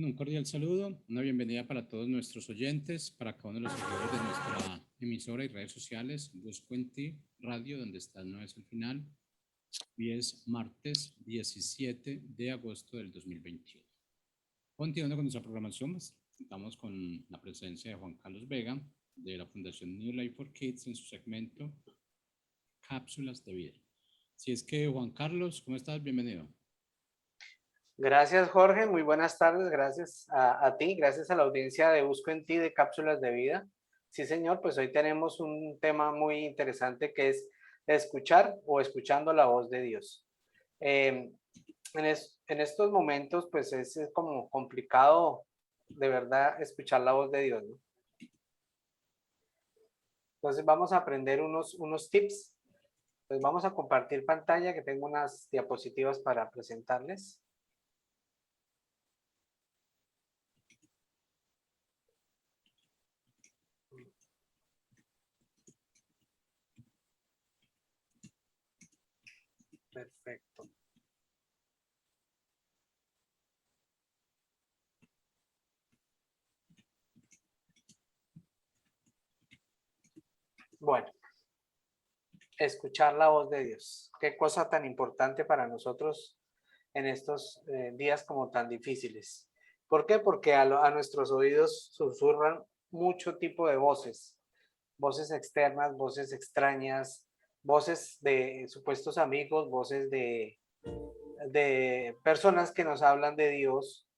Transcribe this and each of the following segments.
Bueno, un cordial saludo, una bienvenida para todos nuestros oyentes, para cada uno de los seguidores de nuestra emisora y redes sociales, Busco en Ti Radio, donde está no es el final. Hoy es martes 17 de agosto del 2021. Continuando con nuestra programación, pues, estamos con la presencia de Juan Carlos Vega, de la Fundación New Life for Kids, en su segmento Cápsulas de Vida. Si es que, Juan Carlos, ¿cómo estás? Bienvenido. Gracias, Jorge. Muy buenas tardes. Gracias a ti, gracias a la audiencia de Busco en Ti de Cápsulas de Vida. Sí, señor, pues hoy tenemos un tema muy interesante que es escuchar o escuchando la voz de Dios. En estos momentos, pues es como complicado de verdad escuchar la voz de Dios, ¿no? Entonces vamos a aprender unos tips. Pues vamos a compartir pantalla, que tengo unas diapositivas para presentarles. Perfecto. Bueno, escuchar la voz de Dios. Qué cosa tan importante para nosotros en estos días como tan difíciles. ¿Por qué? Porque a nuestros oídos susurran mucho tipo de voces, voces externas, voces extrañas, voces de supuestos amigos, voces de personas que nos hablan de Dios,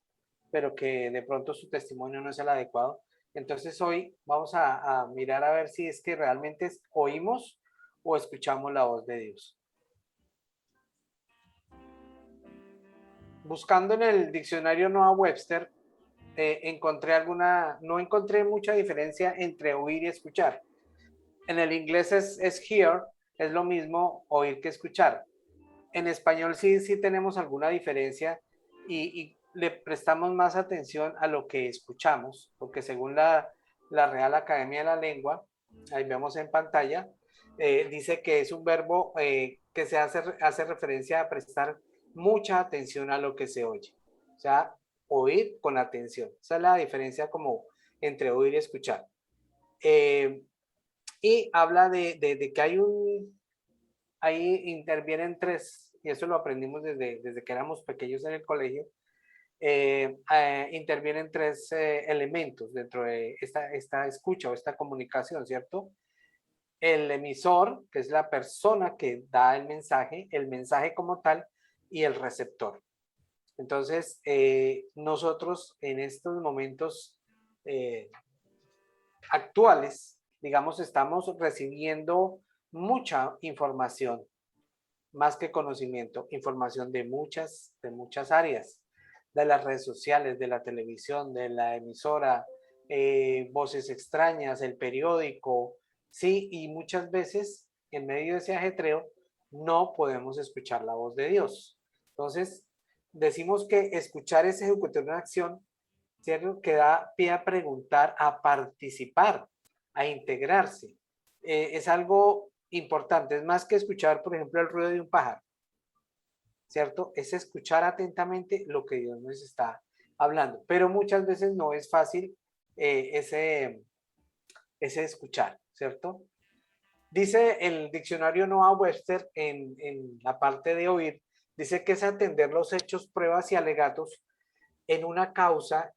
pero que de pronto su testimonio no es el adecuado. Entonces hoy vamos a mirar a ver si es que realmente oímos o escuchamos la voz de Dios. Buscando en el diccionario Noah Webster, no encontré mucha diferencia entre oír y escuchar. En el inglés es hear, es lo mismo oír que escuchar. En español sí tenemos alguna diferencia y le prestamos más atención a lo que escuchamos, porque según la Real Academia de la Lengua, ahí vemos en pantalla, dice que es un verbo que hace referencia a prestar mucha atención a lo que se oye. O sea, oír con atención. Esa es la diferencia como entre oír y escuchar. Y habla de que ahí intervienen tres, y eso lo aprendimos desde que éramos pequeños en el colegio, intervienen tres elementos dentro de esta escucha o esta comunicación, ¿cierto? El emisor, que es la persona que da el mensaje como tal, y el receptor. Entonces, nosotros en estos momentos actuales, digamos, estamos recibiendo mucha información, más que conocimiento, información de muchas áreas, de las redes sociales, de la televisión, de la emisora, voces extrañas, el periódico, sí, y muchas veces en medio de ese ajetreo no podemos escuchar la voz de Dios. Entonces, decimos que escuchar es ejecutar una acción, ¿cierto? Que da pie a preguntar, a participar, a integrarse. Es algo importante, es más que escuchar, por ejemplo, el ruido de un pájaro, ¿cierto? Es escuchar atentamente lo que Dios nos está hablando, pero muchas veces no es fácil ese escuchar, ¿cierto? Dice el diccionario Noah Webster en la parte de oír, dice que es atender los hechos, pruebas y alegatos en una causa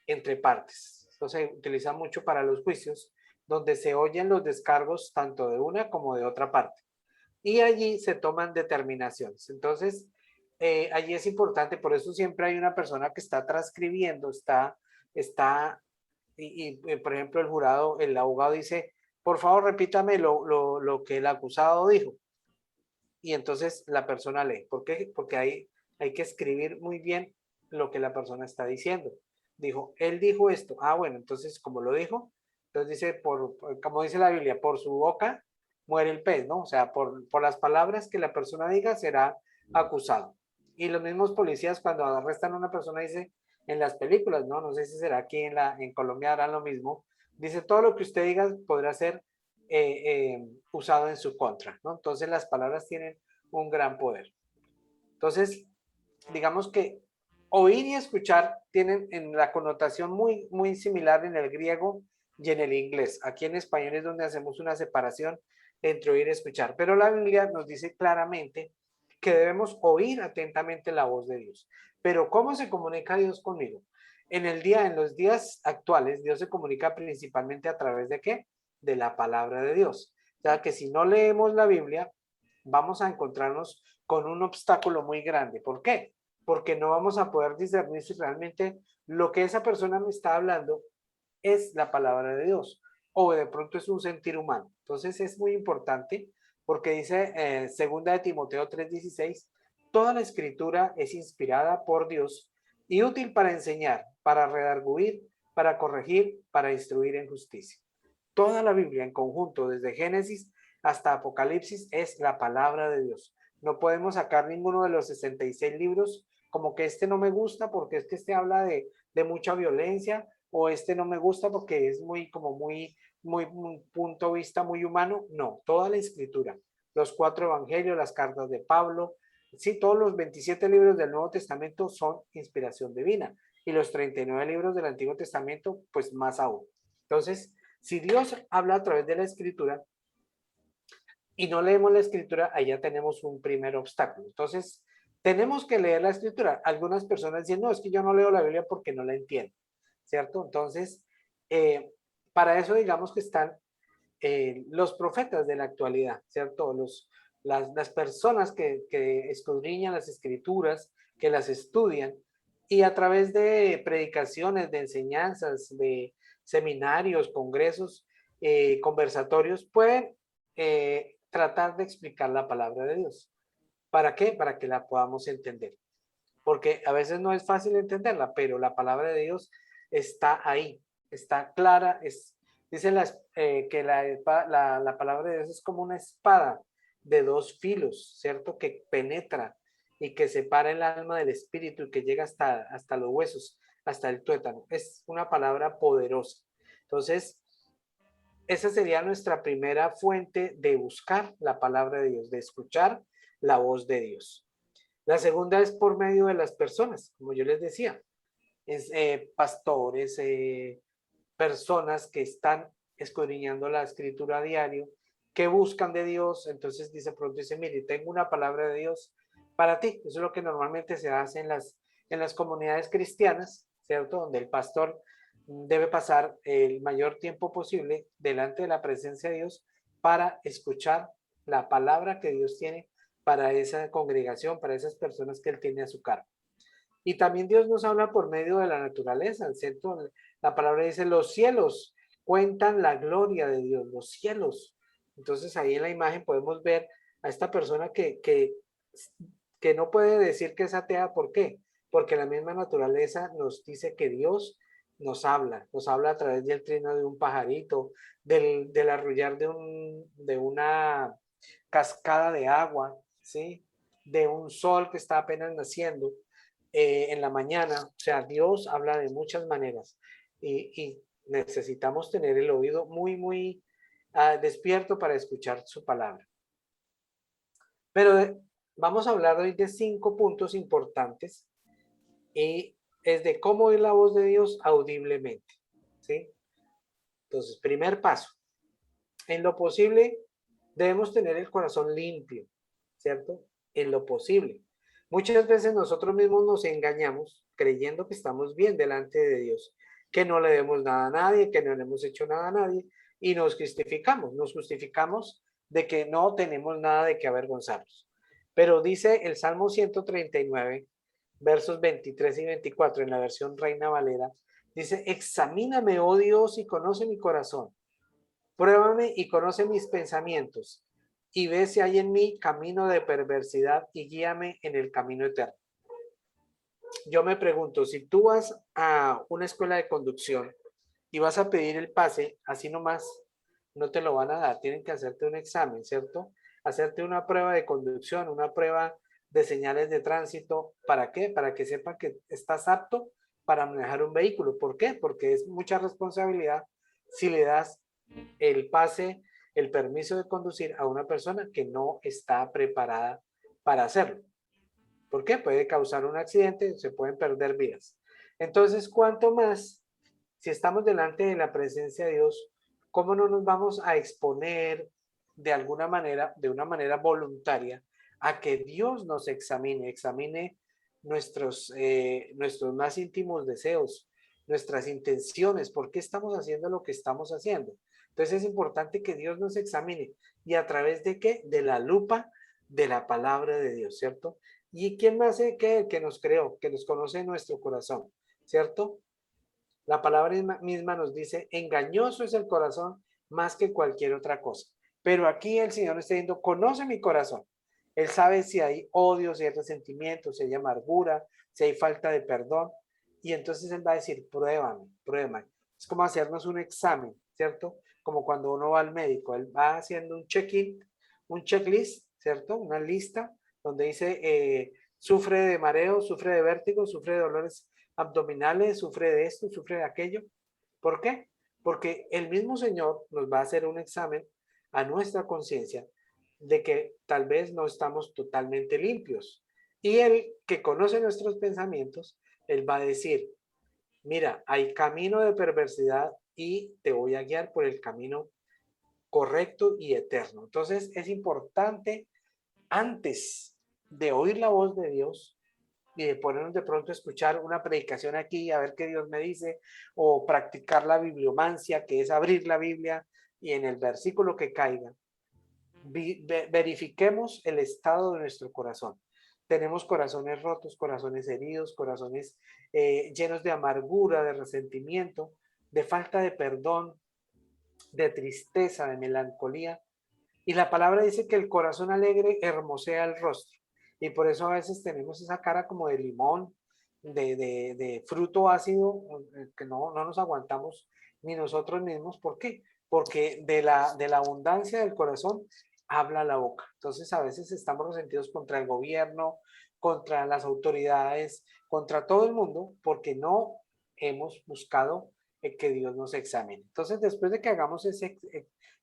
entre partes. Esto se utiliza mucho para los juicios, donde se oyen los descargos tanto de una como de otra parte. Y allí se toman determinaciones. Entonces, allí es importante, por eso siempre hay una persona que está transcribiendo, por ejemplo, el jurado, el abogado dice, por favor, repítame lo que el acusado dijo. Y entonces la persona lee. ¿Por qué? Porque hay que escribir muy bien lo que la persona está diciendo. Dijo, él dijo esto. Ah, bueno, entonces como lo dijo, entonces dice, como dice la Biblia, por su boca muere el pez, ¿no? O sea, por las palabras que la persona diga será acusado. Y los mismos policías cuando arrestan a una persona dice, en las películas, ¿no? No sé si será aquí en Colombia harán lo mismo. Dice, todo lo que usted diga podrá ser usado en su contra, ¿no? Entonces las palabras tienen un gran poder. Entonces, digamos que Oír y escuchar tienen en la connotación muy similar en el griego y en el inglés. Aquí en español es donde hacemos una separación entre oír y escuchar. Pero la Biblia nos dice claramente que debemos oír atentamente la voz de Dios. Pero ¿cómo se comunica Dios conmigo? En los días actuales, Dios se comunica principalmente a través de ¿qué? De la palabra de Dios. O sea que si no leemos la Biblia, vamos a encontrarnos con un obstáculo muy grande. ¿Por qué? Porque no vamos a poder discernir si realmente lo que esa persona me está hablando es la palabra de Dios o de pronto es un sentir humano. Entonces es muy importante porque dice segunda de Timoteo 3:16, toda la escritura es inspirada por Dios y útil para enseñar, para redarguir, para corregir, para instruir en justicia. Toda la Biblia en conjunto, desde Génesis hasta Apocalipsis, es la palabra de Dios. No podemos sacar ninguno de los 66 libros como que este no me gusta porque es que este habla de mucha violencia o este no me gusta porque es muy un punto de vista muy humano. No, toda la escritura, los 4 evangelios, las cartas de Pablo, sí, todos los 27 libros del Nuevo Testamento son inspiración divina y los 39 libros del Antiguo Testamento, pues más aún. Entonces, si Dios habla a través de la escritura y no leemos la escritura, ahí ya tenemos un primer obstáculo. Entonces, tenemos que leer la escritura. Algunas personas dicen, no, es que yo no leo la Biblia porque no la entiendo, ¿cierto? Entonces, para eso digamos que están los profetas de la actualidad, ¿cierto? Las personas que escudriñan las escrituras, que las estudian, y a través de predicaciones, de enseñanzas, de seminarios, congresos, conversatorios, pueden tratar de explicar la palabra de Dios. ¿Para qué? Para que la podamos entender. Porque a veces no es fácil entenderla, pero la palabra de Dios está ahí, está clara. Dicen que la palabra de Dios es como una espada de 2 filos, ¿cierto? Que penetra y que separa el alma del espíritu y que llega hasta los huesos, hasta el tuétano. Es una palabra poderosa. Entonces, esa sería nuestra primera fuente de buscar la palabra de Dios, de escuchar la voz de Dios. La segunda es por medio de las personas, como yo les decía, es pastores, personas que están escudriñando la escritura a diario, que buscan de Dios. Entonces pronto dice, mire, tengo una palabra de Dios para ti. Eso es lo que normalmente se hace en las comunidades cristianas, ¿cierto? Donde el pastor debe pasar el mayor tiempo posible delante de la presencia de Dios para escuchar la palabra que Dios tiene para esa congregación, para esas personas que él tiene a su cargo. Y también Dios nos habla por medio de la naturaleza, ¿cierto? La palabra dice, los cielos cuentan la gloria de Dios, los cielos. Entonces ahí en la imagen podemos ver a esta persona que no puede decir que es atea. ¿Por qué? Porque la misma naturaleza nos dice que Dios nos habla a través del trino de un pajarito, del arrullar de una cascada de agua, ¿sí? De un sol que está apenas naciendo en la mañana. O sea, Dios habla de muchas maneras y necesitamos tener el oído muy despierto para escuchar su palabra. Pero vamos a hablar hoy de 5 puntos importantes y es de cómo oír la voz de Dios audiblemente, ¿sí? Entonces, primer paso, en lo posible debemos tener el corazón limpio, ¿cierto? En lo posible. Muchas veces nosotros mismos nos engañamos creyendo que estamos bien delante de Dios, que no le debemos nada a nadie, que no le hemos hecho nada a nadie y nos justificamos de que no tenemos nada de qué avergonzarnos. Pero dice el Salmo 139, versos 23 y 24 en la versión Reina Valera, dice, examíname, oh Dios, y conoce mi corazón. Pruébame y conoce mis pensamientos y ve si hay en mí camino de perversidad y guíame en el camino eterno. Yo me pregunto, si tú vas a una escuela de conducción y vas a pedir el pase, así nomás no te lo van a dar, tienen que hacerte un examen, ¿cierto? Hacerte una prueba de conducción, una prueba de señales de tránsito. ¿Para qué? Para que sepan que estás apto para manejar un vehículo. ¿Por qué? Porque es mucha responsabilidad si le das el pase, el permiso de conducir a una persona que no está preparada para hacerlo. ¿Por qué? Puede causar un accidente, se pueden perder vidas. Entonces, ¿cuánto más si estamos delante de la presencia de Dios? ¿Cómo no nos vamos a exponer de alguna manera, de una manera voluntaria, a que Dios nos examine nuestros más íntimos deseos, nuestras intenciones, por qué estamos haciendo lo que estamos haciendo? Entonces es importante que Dios nos examine. ¿Y a través de qué? De la lupa de la palabra de Dios, ¿cierto? ¿Y quién más es que nos creó, que nos conoce nuestro corazón, ¿cierto? La palabra misma nos dice, engañoso es el corazón más que cualquier otra cosa. Pero aquí el Señor está diciendo, conoce mi corazón. Él sabe si hay odio, si hay resentimiento, si hay amargura, si hay falta de perdón. Y entonces Él va a decir, pruébame, pruébame. Es como hacernos un examen, ¿cierto? Como cuando uno va al médico, Él va haciendo un check-in, un checklist, ¿cierto? Una lista donde dice, sufre de mareo, sufre de vértigo, sufre de dolores abdominales, sufre de esto, sufre de aquello. ¿Por qué? Porque el mismo Señor nos va a hacer un examen a nuestra conciencia de que tal vez no estamos totalmente limpios. Y Él, que conoce nuestros pensamientos, Él va a decir, mira, hay camino de perversidad y te voy a guiar por el camino correcto y eterno. Entonces es importante, antes de oír la voz de Dios, y de ponernos de pronto a escuchar una predicación aquí, a ver qué Dios me dice, o practicar la bibliomancia, que es abrir la Biblia y en el versículo que caiga, verifiquemos el estado de nuestro corazón. Tenemos corazones rotos, corazones heridos, corazones llenos de amargura, de resentimiento, de falta de perdón, de tristeza, de melancolía. Y la palabra dice que el corazón alegre hermosea el rostro. Y por eso a veces tenemos esa cara como de limón, de fruto ácido, que no nos aguantamos ni nosotros mismos. ¿Por qué? Porque de la abundancia del corazón habla la boca. Entonces a veces estamos resentidos contra el gobierno, contra las autoridades, contra todo el mundo, porque no hemos buscado que Dios nos examine. Entonces, después de que hagamos ese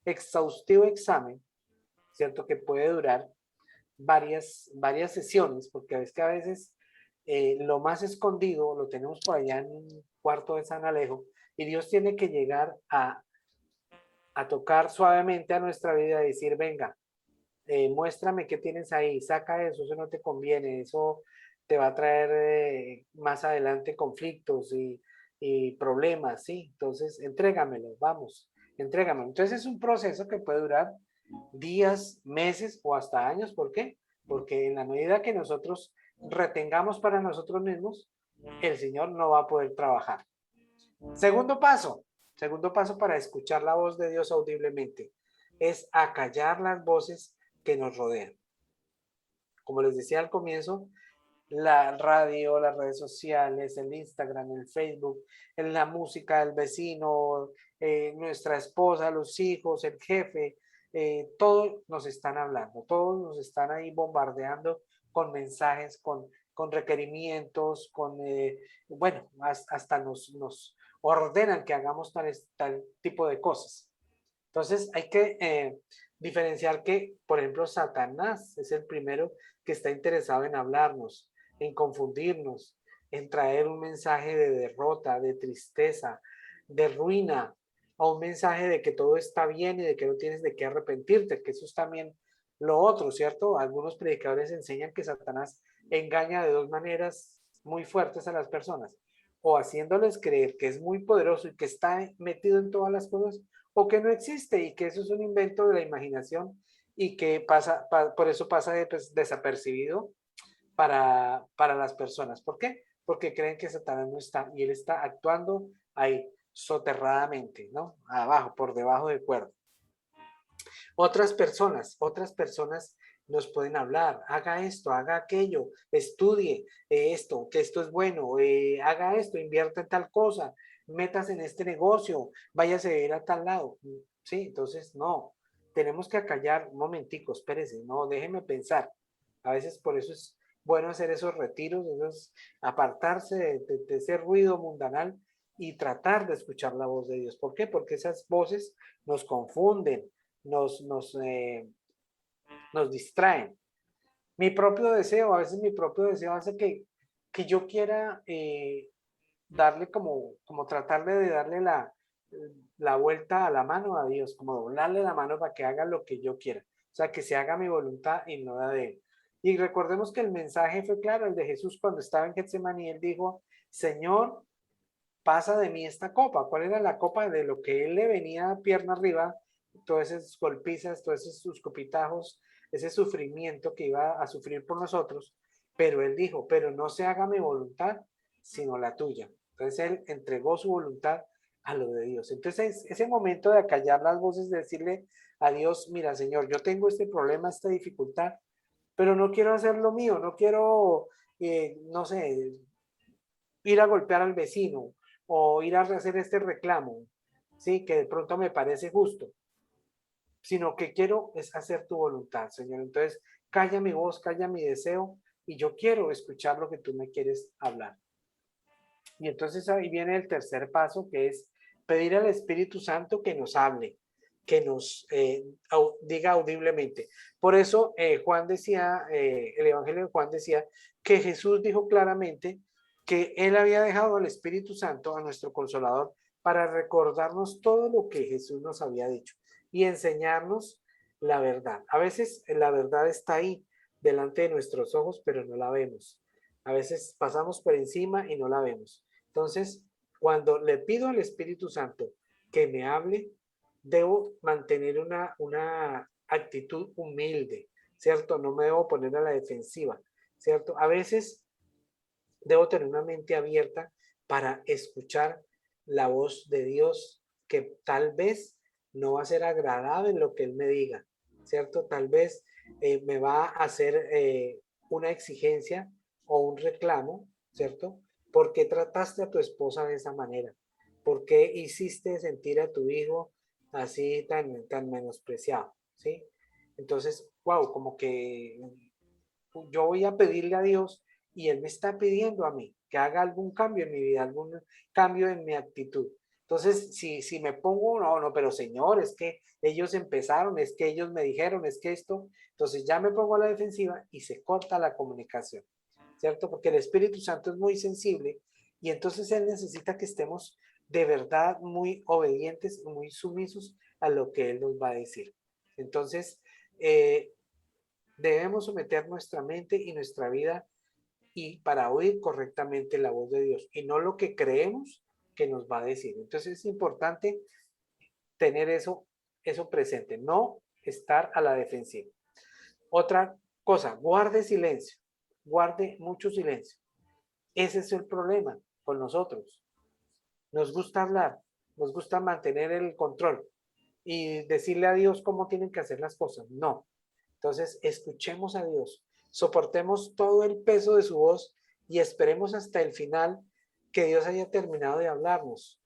exhaustivo examen, ¿cierto? Que puede durar varias sesiones, porque es que a veces lo más escondido lo tenemos por allá en un cuarto de San Alejo y Dios tiene que llegar a tocar suavemente a nuestra vida y decir, venga, muéstrame qué tienes ahí, saca eso no te conviene, eso te va a traer más adelante conflictos y problemas, ¿sí? Entonces, entrégamelo, vamos, entrégamelo. Entonces es un proceso que puede durar días, meses o hasta años. ¿Por qué? Porque en la medida que nosotros retengamos para nosotros mismos, el Señor no va a poder trabajar. Segundo paso para escuchar la voz de Dios audiblemente, es acallar las voces que nos rodean. Como les decía al comienzo, la radio, las redes sociales, el Instagram, el Facebook, la música, el vecino, nuestra esposa, los hijos, el jefe, todos nos están hablando, todos nos están ahí bombardeando con mensajes, con requerimientos, bueno, hasta nos ordenan que hagamos tal tipo de cosas. Entonces hay que diferenciar que, por ejemplo, Satanás es el primero que está interesado en hablarnos, en confundirnos, en traer un mensaje de derrota, de tristeza, de ruina, o un mensaje de que todo está bien y de que no tienes de qué arrepentirte, que eso es también lo otro, ¿cierto? Algunos predicadores enseñan que Satanás engaña de dos maneras muy fuertes a las personas, o haciéndoles creer que es muy poderoso y que está metido en todas las cosas, o que no existe y que eso es un invento de la imaginación y que por eso pasa desapercibido para las personas. ¿Por qué? Porque creen que Satanás no está y él está actuando ahí soterradamente, ¿no? Abajo, por debajo del cuerpo. Otras personas nos pueden hablar, haga esto, haga aquello, estudie esto, que esto es bueno, haga esto, invierta en tal cosa, metas en este negocio, váyase a ir a tal lado. Sí, entonces no, tenemos que acallar un momentico, espérese, no, déjeme pensar. A veces por eso es bueno hacer esos retiros, apartarse de ese ruido mundanal y tratar de escuchar la voz de Dios. ¿Por qué? Porque esas voces nos confunden, nos distraen. Mi propio deseo, a veces mi propio deseo hace que yo quiera darle como tratarle de darle la vuelta a la mano a Dios, como doblarle la mano para que haga lo que yo quiera. O sea, que se haga mi voluntad y no la de él. Y recordemos que el mensaje fue claro, el de Jesús cuando estaba en Getsemaní, él dijo, Señor, pasa de mí esta copa. ¿Cuál era la copa? De lo que él le venía pierna arriba, todas esas golpizas, todos esos sus copitajos, ese sufrimiento que iba a sufrir por nosotros. Pero él dijo, pero no se haga mi voluntad, sino la tuya. Entonces él entregó su voluntad a lo de Dios. Entonces ese momento de acallar las voces, de decirle a Dios, mira Señor, yo tengo este problema, esta dificultad, pero no quiero hacer lo mío, no quiero, no sé, ir a golpear al vecino o ir a hacer este reclamo, sí, que de pronto me parece justo, sino que quiero es hacer tu voluntad, Señor. Entonces, calla mi voz, calla mi deseo y yo quiero escuchar lo que tú me quieres hablar. Y entonces ahí viene el tercer paso, que es pedir al Espíritu Santo que nos hable, que nos diga audiblemente. Por eso Juan decía, el Evangelio de Juan decía que Jesús dijo claramente que él había dejado al Espíritu Santo, a nuestro Consolador, para recordarnos todo lo que Jesús nos había dicho y enseñarnos la verdad. A veces la verdad está ahí, delante de nuestros ojos, pero no la vemos. A veces pasamos por encima y no la vemos. Entonces, cuando le pido al Espíritu Santo que me hable, debo mantener una actitud humilde, ¿cierto? No me debo poner a la defensiva, ¿cierto? A veces debo tener una mente abierta para escuchar la voz de Dios, que tal vez no va a ser agradable lo que Él me diga, ¿cierto? Tal vez me va a hacer una exigencia o un reclamo, ¿cierto? ¿Por qué trataste a tu esposa de esa manera? ¿Por qué hiciste sentir a tu hijo así tan menospreciado? ¿Sí? Entonces, wow, como que yo voy a pedirle a Dios y Él me está pidiendo a mí que haga algún cambio en mi vida, algún cambio en mi actitud. Entonces, si me pongo, no, pero Señor, es que ellos empezaron, es que ellos me dijeron, es que esto, entonces ya me pongo a la defensiva y se corta la comunicación, ¿cierto? Porque el Espíritu Santo es muy sensible y entonces Él necesita que estemos de verdad muy obedientes, muy sumisos a lo que Él nos va a decir. Entonces, debemos someter nuestra mente y nuestra vida y para oír correctamente la voz de Dios y no lo que creemos que nos va a decir. Entonces es importante tener eso presente, no estar a la defensiva. Otra cosa, guarde silencio, guarde mucho silencio. Ese es el problema con nosotros. Nos gusta hablar, nos gusta mantener el control y decirle a Dios cómo tienen que hacer las cosas. No, entonces, escuchemos a Dios, soportemos todo el peso de su voz y esperemos hasta el final que Dios haya terminado de hablarnos.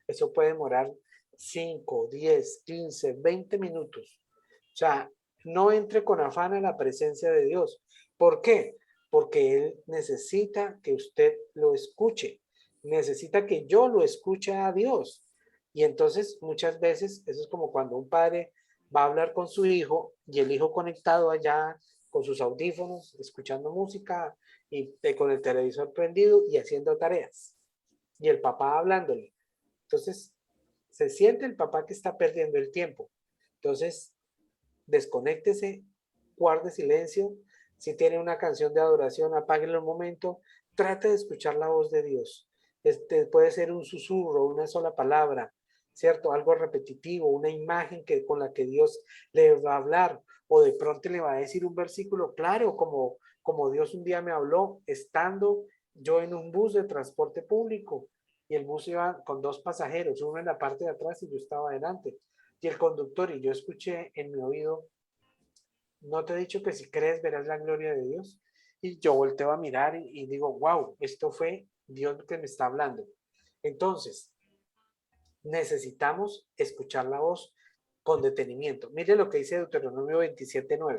Eso puede demorar 5, 10, 15, 20 minutos. O sea, no entre con afán a la presencia de Dios. ¿Por qué? Porque Él necesita que usted lo escuche. Necesita que yo lo escuche a Dios. Y entonces muchas veces eso es como cuando un padre va a hablar con su hijo y el hijo conectado allá con sus audífonos, escuchando música y con el televisor prendido y haciendo tareas. Y el papá hablándole. Entonces, se siente el papá que está perdiendo el tiempo. Entonces, desconéctese, guarde silencio. Si tiene una canción de adoración, apáguelo un momento. Trate de escuchar la voz de Dios. Puede ser un susurro, una sola palabra, ¿cierto? Algo repetitivo, una imagen con la que Dios le va a hablar. O de pronto le va a decir un versículo claro, como Dios un día me habló, estando yo en un bus de transporte público. Y el bus iba con dos pasajeros, uno en la parte de atrás y yo estaba adelante. Y el conductor y yo escuché en mi oído, ¿no te he dicho que si crees verás la gloria de Dios? Y yo volteo a mirar y digo, wow, esto fue Dios que me está hablando. Entonces, necesitamos escuchar la voz con detenimiento. Mire lo que dice Deuteronomio 27:9.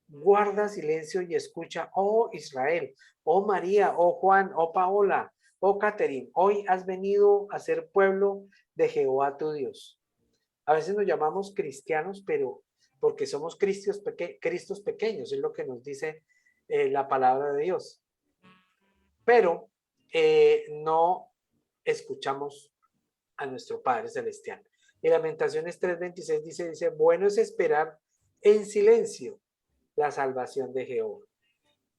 Guarda silencio y escucha, oh Israel, oh María, oh Juan, oh Paola, oh Catherine, hoy has venido a ser pueblo de Jehová tu Dios. A veces nos llamamos cristianos, pero porque somos cristos pequeños, es lo que nos dice la palabra de Dios, pero no escuchamos a nuestro Padre Celestial. Y Lamentaciones 3:26 dice, bueno es esperar en silencio la salvación de Jehová.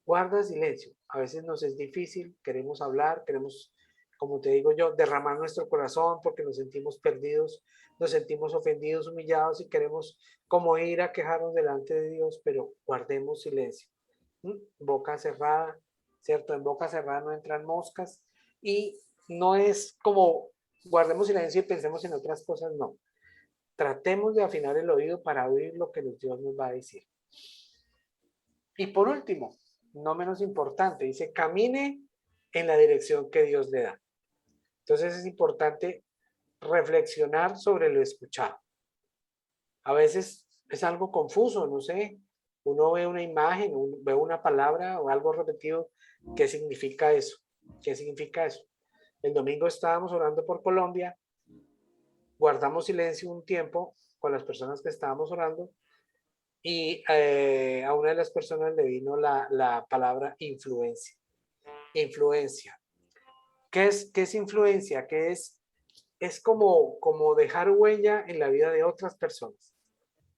Guarda silencio. A veces nos es difícil, queremos hablar, queremos, como te digo yo, derramar nuestro corazón porque nos sentimos perdidos, nos sentimos ofendidos, humillados y queremos como ir a quejarnos delante de Dios, pero guardemos silencio. Boca cerrada, ¿cierto? En boca cerrada no entran moscas y no es como guardemos silencio y pensemos en otras cosas, no. Tratemos de afinar el oído para oír lo que Dios nos va a decir. Y por último, no menos importante, dice, camine en la dirección que Dios le da. Entonces es importante reflexionar sobre lo escuchado. A veces es algo confuso, no sé, uno ve una imagen, ve una palabra o algo repetido, ¿qué significa eso? ¿Qué significa eso? El domingo estábamos orando por Colombia, guardamos silencio un tiempo con las personas que estábamos orando y a una de las personas le vino la palabra influencia. Influencia. ¿Qué es influencia? ¿Qué es como dejar huella en la vida de otras personas?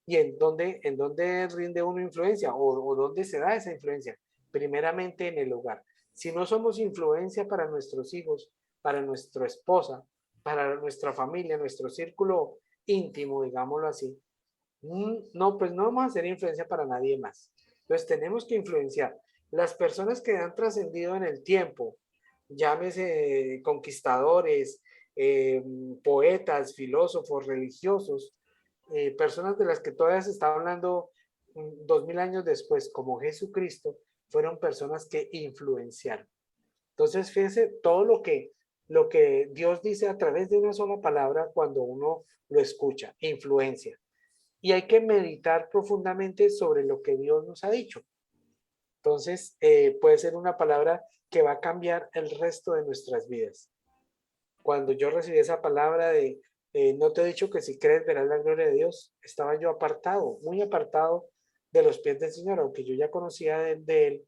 ¿Y en dónde rinde una influencia? ¿O dónde se da esa influencia? Primeramente en el hogar. Si no somos influencia para nuestros hijos, para nuestra esposa, para nuestra familia, nuestro círculo íntimo, digámoslo así, no, pues no vamos a hacer influencia para nadie más. Entonces tenemos que influenciar. Las personas que han trascendido en el tiempo, llámese conquistadores, poetas, filósofos, religiosos, personas de las que todavía se está hablando 2000 años después, como Jesucristo, fueron personas que influenciaron. Entonces, fíjense todo lo que Dios dice a través de una sola palabra cuando uno lo escucha, influencia. Y hay que meditar profundamente sobre lo que Dios nos ha dicho. Entonces, puede ser una palabra que va a cambiar el resto de nuestras vidas. Cuando yo recibí esa palabra de no te he dicho que si crees verás la gloria de Dios, estaba yo apartado, muy apartado de los pies del Señor, aunque yo ya conocía de Él,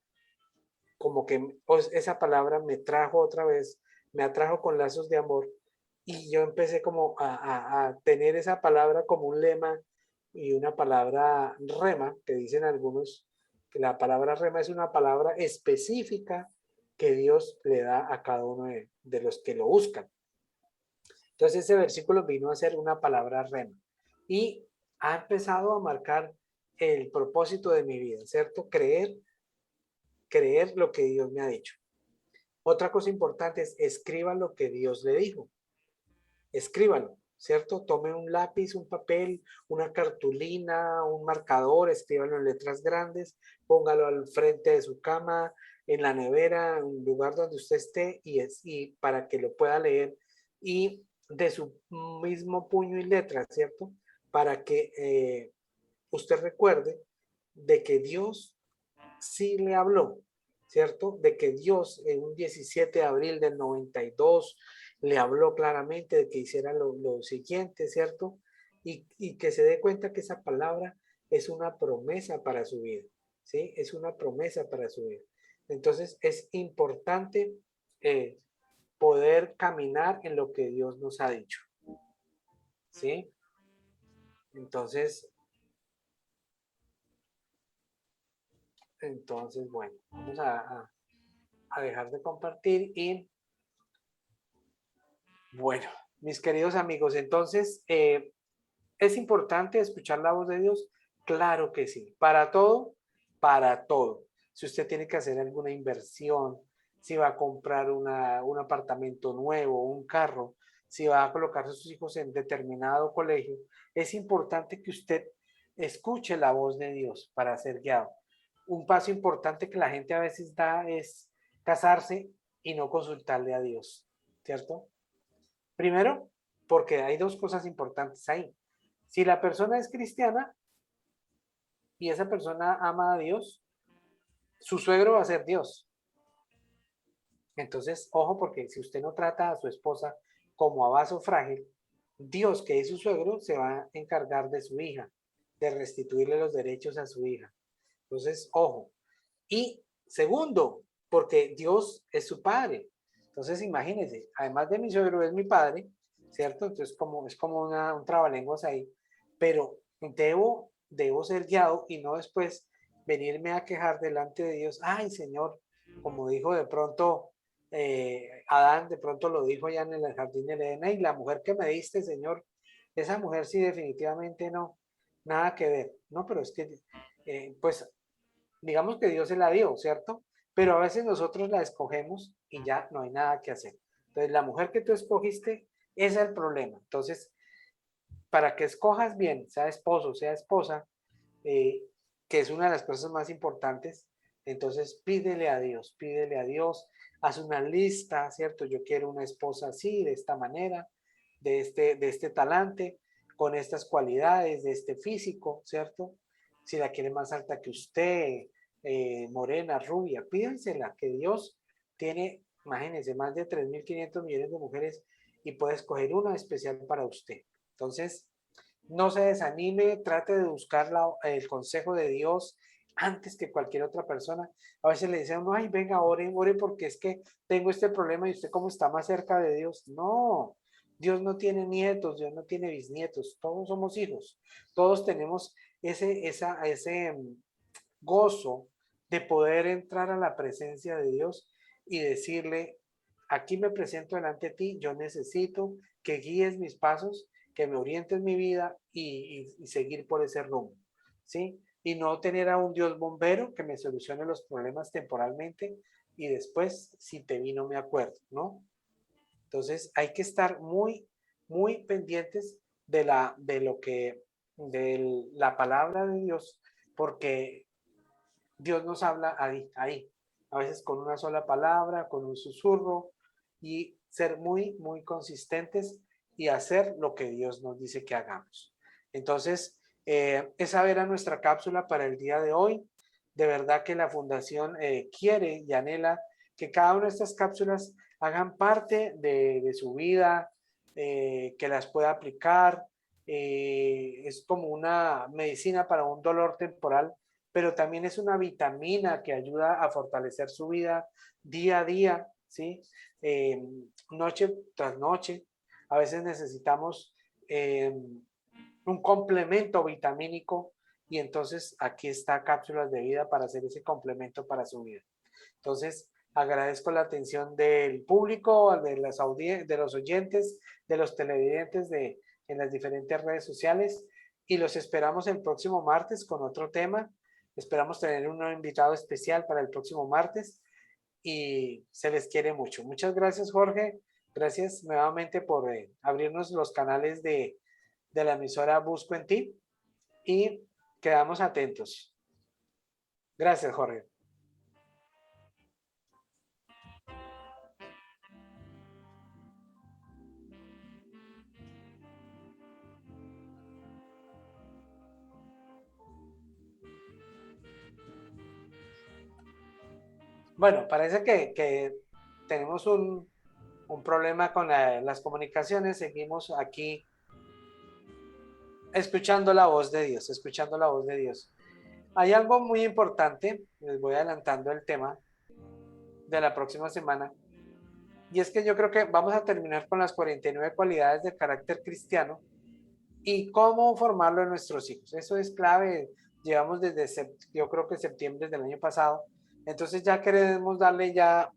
como que pues, esa palabra me trajo otra vez, me atrajo con lazos de amor y yo empecé como a tener esa palabra como un lema y una palabra rema, que dicen algunos, que la palabra rema es una palabra específica que Dios le da a cada uno de los que lo buscan. Entonces ese versículo vino a ser una palabra rema y ha empezado a marcar el propósito de mi vida, ¿cierto? Creer lo que Dios me ha dicho. Otra cosa importante es escriba lo que Dios le dijo. Escríbalo, ¿cierto? Tome un lápiz, un papel, una cartulina, un marcador, escríbalo en letras grandes, póngalo al frente de su cama, en la nevera, en un lugar donde usted esté y para que lo pueda leer y de su mismo puño y letra, ¿cierto? Para que usted recuerde de que Dios sí le habló, ¿cierto? De que Dios en un 17 de abril del 92 le habló claramente de que hiciera lo siguiente, ¿cierto? Y que se dé cuenta que esa palabra es una promesa para su vida, ¿sí? Es una promesa para su vida. Entonces es importante poder caminar en lo que Dios nos ha dicho, ¿sí? Entonces, bueno, vamos a dejar de compartir y bueno, mis queridos amigos, entonces, ¿es importante escuchar la voz de Dios? Claro que sí. Para todo, para todo. Si usted tiene que hacer alguna inversión, si va a comprar un apartamento nuevo, un carro, si va a colocar a sus hijos en determinado colegio, es importante que usted escuche la voz de Dios para ser guiado. Un paso importante que la gente a veces da es casarse y no consultarle a Dios, ¿cierto? Primero, porque hay dos cosas importantes ahí. Si la persona es cristiana y esa persona ama a Dios, su suegro va a ser Dios. Entonces, ojo, porque si usted no trata a su esposa como a vaso frágil, Dios, que es su suegro, se va a encargar de su hija, de restituirle los derechos a su hija. Entonces, ojo. Y Segundo, porque Dios es su padre. Entonces, imagínense, además de mi suegro es mi padre, ¿cierto? Entonces, es como un trabalenguas ahí, pero debo ser guiado y no después venirme a quejar delante de Dios. Ay, Señor, como dijo de pronto Adán, de pronto lo dijo ya en el jardín del Edén, y la mujer que me diste, Señor, esa mujer sí definitivamente no, nada que ver. No, pero es que, pues, digamos que Dios se la dio, ¿cierto? Pero a veces nosotros la escogemos y ya no hay nada que hacer. Entonces, la mujer que tú escogiste, ese es el problema. Entonces, para que escojas bien, sea esposo, sea esposa, eh, que es una de las cosas más importantes, entonces pídele a Dios, haz una lista, ¿cierto? Yo quiero una esposa así, de esta manera, de este talante, con estas cualidades, de este físico, ¿cierto? Si la quiere más alta que usted, morena, rubia, pídansela, que Dios tiene, imagínense, más de 3.500 millones de mujeres y puede escoger una especial para usted. Entonces, no se desanime, trate de buscar el consejo de Dios antes que cualquier otra persona. A veces le dicen a uno, ay, venga, ore porque es que tengo este problema y usted como está más cerca de Dios. No, Dios no tiene nietos, Dios no tiene bisnietos, todos somos hijos, todos tenemos ese gozo de poder entrar a la presencia de Dios y decirle, aquí me presento delante de ti, yo necesito que guíes mis pasos, que me orientes mi vida y seguir por ese rumbo, ¿sí? Y no tener a un Dios bombero que me solucione los problemas temporalmente y después, si te vi, no me acuerdo, ¿no? Entonces hay que estar muy pendientes de la palabra de Dios, porque Dios nos habla ahí, a veces con una sola palabra, con un susurro, y ser muy consistentes y hacer lo que Dios nos dice que hagamos. Entonces, esa era nuestra cápsula para el día de hoy. De verdad que la Fundación quiere y anhela que cada una de estas cápsulas hagan parte de su vida, que las pueda aplicar. Es como una medicina para un dolor temporal, pero también es una vitamina que ayuda a fortalecer su vida día a día, ¿sí? Noche tras noche. A veces necesitamos un complemento vitamínico y entonces aquí está Cápsulas de Vida para hacer ese complemento para su vida. Entonces, agradezco la atención del público, de los oyentes, de los televidentes en las diferentes redes sociales y los esperamos el próximo martes con otro tema. Esperamos tener un invitado especial para el próximo martes y se les quiere mucho. Muchas gracias, Jorge. Gracias nuevamente por abrirnos los canales de la emisora Busco en Ti y quedamos atentos. Gracias, Jorge. Bueno, parece que tenemos un problema con las comunicaciones. Seguimos aquí escuchando la voz de Dios, escuchando la voz de Dios. Hay algo muy importante, les voy adelantando el tema de la próxima semana, y es que yo creo que vamos a terminar con las 49 cualidades de carácter cristiano y cómo formarlo en nuestros hijos. Eso es clave. Llevamos desde, yo creo que septiembre del año pasado. Entonces ya queremos darle ya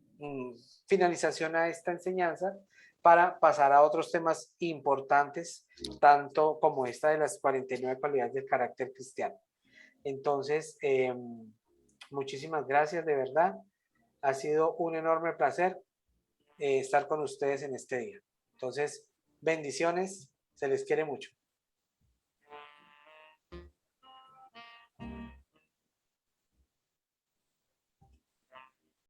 finalización a esta enseñanza para pasar a otros temas importantes, tanto como esta de las 49 cualidades del carácter cristiano. Entonces, muchísimas gracias de verdad. Ha sido un enorme placer estar con ustedes en este día. Entonces, bendiciones. Se les quiere mucho.